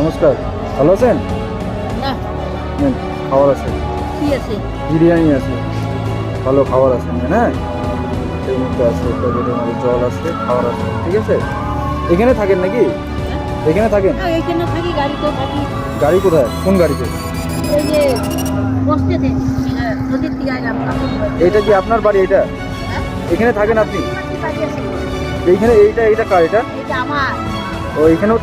নমস্কার, ভালো আছেন? না নেন, খাবার আছে, কি আছে? বিরিয়ানি আছে, ভালো খাবার আছে, নেন। হ্যাঁ, এর মধ্যে আছে প্যাকেটের মধ্যে জল আছে, খাবার আছে, ঠিক আছে? এখানে থাকেন নাকি? এখানে থাকেন? হ্যাঁ, এইখানে থাকি, গাড়িতেও থাকি। গাড়ি কোথায়, কোন গাড়িতে? এই যে বসতেছে নদীর দিকে আইলাম। এইটা কি আপনার বাড়ি? এটা হ্যাঁ? এখানে থাকেন আপনি? বাড়ি আছে। এইখানে এইটা কার? এটা এটা আমার। ও, এখানেও